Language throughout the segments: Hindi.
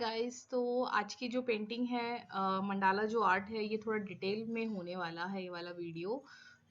गाइस, तो आज की जो पेंटिंग है, मंडाला जो आर्ट है, ये थोड़ा डिटेल में होने वाला है ये वाला वीडियो।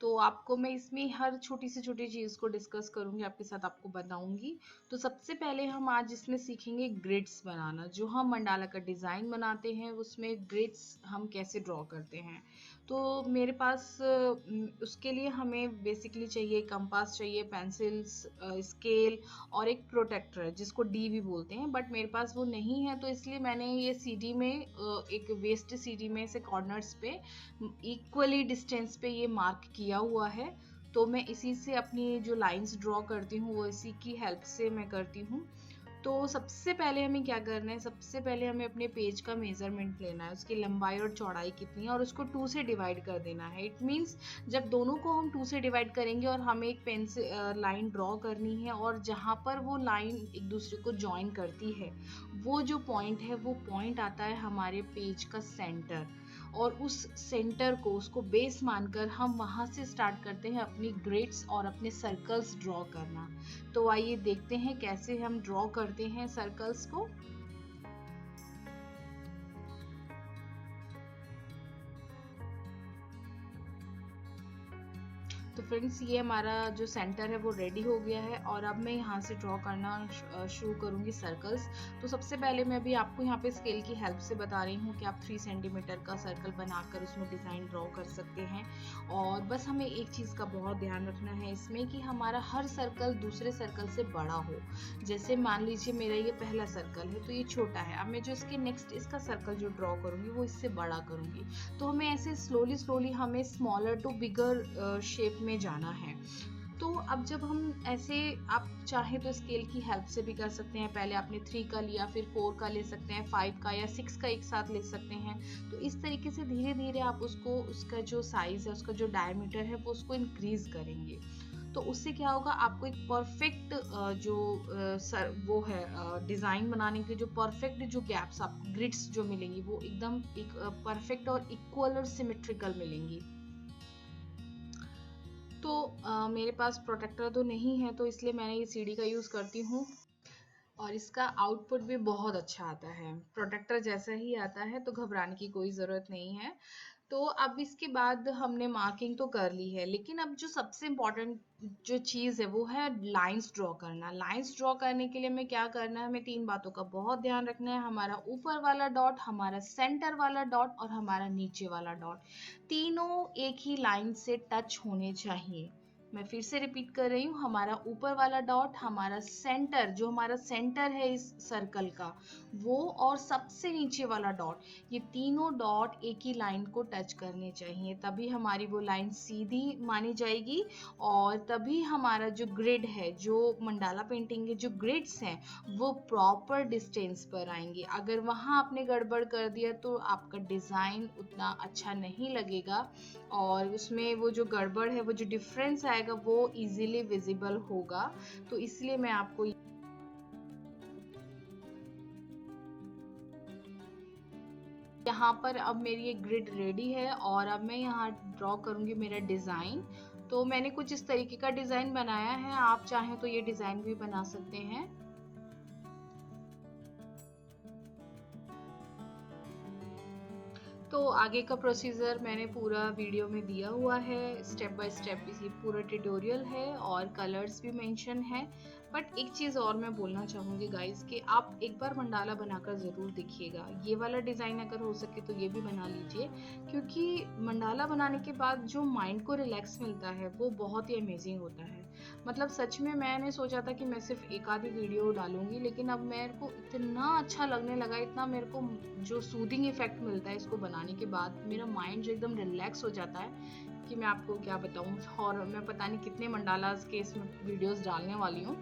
तो आपको मैं इसमें हर छोटी से छोटी चीज़ को डिस्कस करूंगी, आपके साथ आपको बताऊंगी। तो सबसे पहले हम आज इसमें सीखेंगे ग्रिड्स बनाना। जो हम मंडाला का डिज़ाइन बनाते हैं उसमें ग्रिड्स हम कैसे ड्रॉ करते हैं। तो मेरे पास उसके लिए हमें बेसिकली चाहिए कंपास, चाहिए पेंसिल्स, स्केल और एक प्रोटेक्टर है जिसको डी भी बोलते हैं, बट मेरे पास वो नहीं है। तो इसलिए मैंने ये सीडी में एक वेस्ट सीडी में से कॉर्नर्स पे इक्वली डिस्टेंस पे ये मार्क किया हुआ है। तो मैं इसी से अपनी जो लाइंस ड्रॉ करती हूँ वो इसी की हेल्प से मैं करती हूँ। तो सबसे पहले हमें क्या करना है, सबसे पहले हमें अपने पेज का मेजरमेंट लेना है, उसकी लंबाई और चौड़ाई कितनी है और उसको 2 से डिवाइड कर देना है। इट मीन्स जब दोनों को हम 2 से डिवाइड करेंगे और हमें एक पेन से लाइन ड्रॉ करनी है, और जहाँ पर वो लाइन एक दूसरे को ज्वाइन करती है वो जो पॉइंट है वो पॉइंट आता है हमारे पेज का सेंटर। और उस सेंटर को, उसको बेस मानकर हम वहाँ से स्टार्ट करते हैं अपनी ग्रिड्स और अपने सर्कल्स ड्रॉ करना। तो आइए देखते हैं कैसे हम ड्रॉ करते हैं सर्कल्स को। तो फ्रेंड्स, ये हमारा जो सेंटर है वो रेडी हो गया है और अब मैं यहाँ से ड्रॉ करना शुरू करूँगी सर्कल्स। तो सबसे पहले मैं भी आपको यहाँ पे स्केल की हेल्प से बता रही हूँ कि आप 3 सेंटीमीटर का सर्कल बनाकर उसमें डिज़ाइन ड्रॉ कर सकते हैं। और बस हमें एक चीज़ का बहुत ध्यान रखना है इसमें कि हमारा हर सर्कल दूसरे सर्कल से बड़ा हो। जैसे मान लीजिए मेरा ये पहला सर्कल है तो ये छोटा है, अब मैं जो इसके नेक्स्ट इसका सर्कल जो ड्रॉ करूँगी वो इससे बड़ा करूँगी। तो हमें ऐसे स्लोली स्लोली हमें स्मॉलर टू बिगर शेप में जाना है। तो अब जब हम ऐसे, आप चाहे तो स्केल की हेल्प से भी कर सकते हैं। पहले आपने 3 का लिया, फिर 4 का ले सकते हैं, 5 का या 6 का एक साथ ले सकते हैं। तो इस तरीके से धीरे धीरे आप उसको, उसका जो साइज है, उसका जो डायमीटर है वो उसको इंक्रीज करेंगे। तो उससे क्या होगा, आपको एक परफेक्ट वो है डिजाइन बनाने के जो परफेक्ट जो गैप्स, आप ग्रिड्स जो मिलेंगी वो एकदम एक परफेक्ट और इक्वल और सिमेट्रिकल मिलेंगी। तो मेरे पास प्रोटेक्टर तो नहीं है, तो इसलिए मैंने ये सीडी का यूज़ करती हूँ और इसका आउटपुट भी बहुत अच्छा आता है, प्रोटेक्टर जैसा ही आता है, तो घबराने की कोई ज़रूरत नहीं है। तो अब इसके बाद हमने मार्किंग तो कर ली है, लेकिन अब जो सबसे इम्पोर्टेंट जो चीज़ है वो है लाइंस ड्रॉ करना। लाइंस ड्रॉ करने के लिए हमें क्या करना है, हमें 3 बातों का बहुत ध्यान रखना है। हमारा ऊपर वाला डॉट, हमारा सेंटर वाला डॉट और हमारा नीचे वाला डॉट, तीनों एक ही लाइन से टच होने चाहिए। मैं फिर से रिपीट कर रही हूँ, हमारा ऊपर वाला डॉट, हमारा सेंटर, जो हमारा सेंटर है इस सर्कल का वो, और सबसे नीचे वाला डॉट, ये तीनों डॉट एक ही लाइन को टच करने चाहिए। तभी हमारी वो लाइन सीधी मानी जाएगी और तभी हमारा जो ग्रिड है, जो मंडाला पेंटिंग के जो ग्रिड्स हैं वो प्रॉपर डिस्टेंस पर आएंगे। अगर वहाँ आपने गड़बड़ कर दिया तो आपका डिज़ाइन उतना अच्छा नहीं लगेगा और उसमें वो जो गड़बड़ है, वो जो डिफरेंस आएगा वो इजीली विजिबल होगा। तो इसलिए मैं आपको यहाँ पर, अब मेरी एक ग्रिड रेडी है और अब मैं यहाँ ड्रॉ करूँगी मेरा डिज़ाइन। तो मैंने कुछ इस तरीके का डिज़ाइन बनाया है, आप चाहें तो ये डिज़ाइन भी बना सकते हैं। तो आगे का प्रोसीजर मैंने पूरा वीडियो में दिया हुआ है, स्टेप बाय स्टेप ये पूरा ट्यूटोरियल है और कलर्स भी मेंशन है। बट एक चीज़ और मैं बोलना चाहूँगी गाइस कि आप एक बार मंडाला बनाकर ज़रूर देखिएगा। ये वाला डिज़ाइन अगर हो सके तो ये भी बना लीजिए, क्योंकि मंडाला बनाने के बाद जो माइंड को रिलैक्स मिलता है वो बहुत ही अमेजिंग होता है। मतलब सच में मैंने सोचा था कि मैं सिर्फ एक आधी वीडियो डालूंगी, लेकिन अब मेरे को इतना अच्छा लगने लगा, इतना मेरे को जो सूदिंग इफेक्ट मिलता है इसको बनाने के बाद, मेरा माइंड जो एकदम रिलैक्स हो जाता है कि मैं आपको क्या बताऊं। और मैं पता नहीं कितने मंडालास के इसमें वीडियोस डालने वाली हूँ।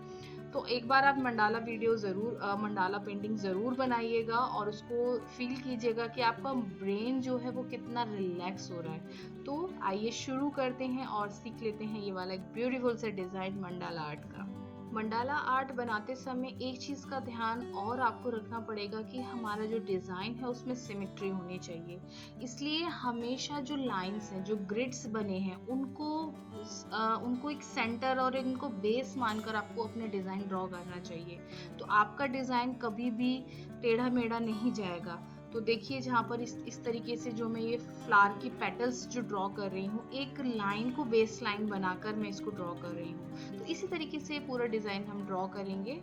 तो एक बार आप मंडाला वीडियो ज़रूर, मंडाला पेंटिंग ज़रूर बनाइएगा और उसको फील कीजिएगा कि आपका ब्रेन जो है वो कितना रिलैक्स हो रहा है। तो आइए शुरू करते हैं और सीख लेते हैं ये वाला एक ब्यूटीफुल से डिज़ाइन मंडाला आर्ट का। मंडाला आर्ट बनाते समय एक चीज़ का ध्यान और आपको रखना पड़ेगा कि हमारा जो डिज़ाइन है उसमें सिमेट्री होनी चाहिए। इसलिए हमेशा जो लाइंस हैं, जो ग्रिड्स बने हैं, उनको उनको एक सेंटर और इनको बेस मानकर आपको अपने डिज़ाइन ड्रॉ करना चाहिए। तो आपका डिज़ाइन कभी भी टेढ़ा मेढ़ा नहीं जाएगा। तो देखिए जहाँ पर इस तरीके से जो मैं ये फ्लावर की पेटल्स जो ड्रॉ कर रही हूँ, एक लाइन को बेस लाइन बनाकर मैं इसको ड्रॉ कर रही हूँ। तो इसी तरीके से पूरा डिज़ाइन हम ड्रॉ करेंगे।